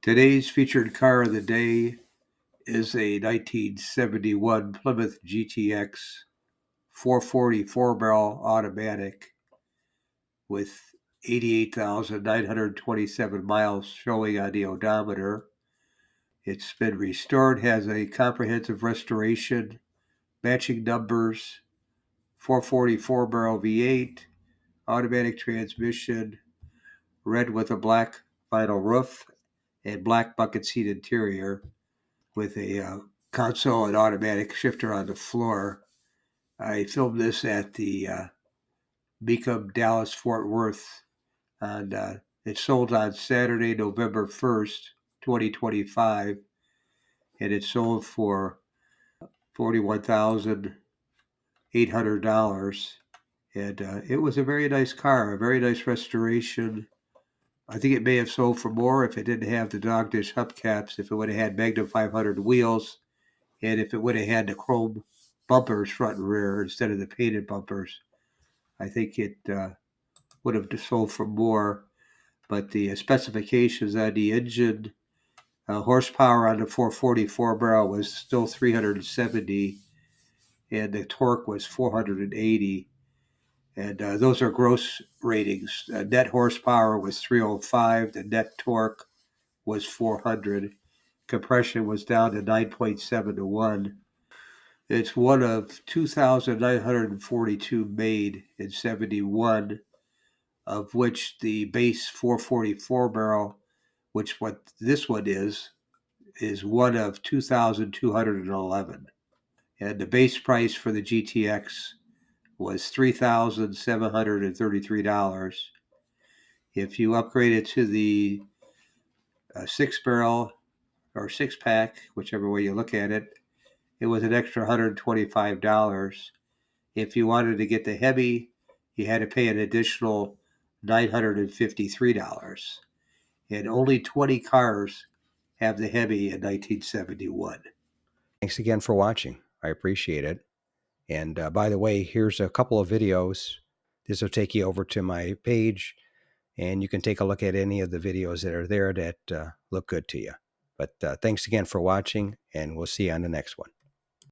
Today's featured car of the day is a 1971 Plymouth GTX 440 4-barrel automatic with 88,927 miles showing on the odometer. It's been restored, has a comprehensive restoration, matching numbers, 440 4-barrel V8, automatic transmission, red with a black vinyl roof, and black bucket seat interior with a console and automatic shifter on the floor. I filmed this at the Beacom Dallas Fort Worth, and it sold on Saturday, November 1st, 2025, and it sold for $41,800. And it was a very nice car, a very nice restoration. I think it may have sold for more if it didn't have the dog dish hubcaps, if it would have had Magnum 500 wheels, and if it would have had the chrome bumpers front and rear instead of the painted bumpers. I think it would have sold for more, but the specifications on the engine, horsepower on the 444 barrel was still 370, and the torque was 480. And those are gross ratings. Net horsepower was 305. The net torque was 400. Compression was down to 9.7 to 1. It's one of 2,942 made in 71, of which the base 444 barrel, which what this one is one of 2,211. And the base price for the GTX was $3,733. If you upgrade it to the 6-barrel or 6-pack, whichever way you look at it, it was an extra $125. If you wanted to get the heavy, you had to pay an additional $953. And only 20 cars have the heavy in 1971. Thanks again for watching. I appreciate it. And by the way, here's a couple of videos. This will take you over to my page, and you can take a look at any of the videos that are there that look good to you. But thanks again for watching, and we'll see you on the next one.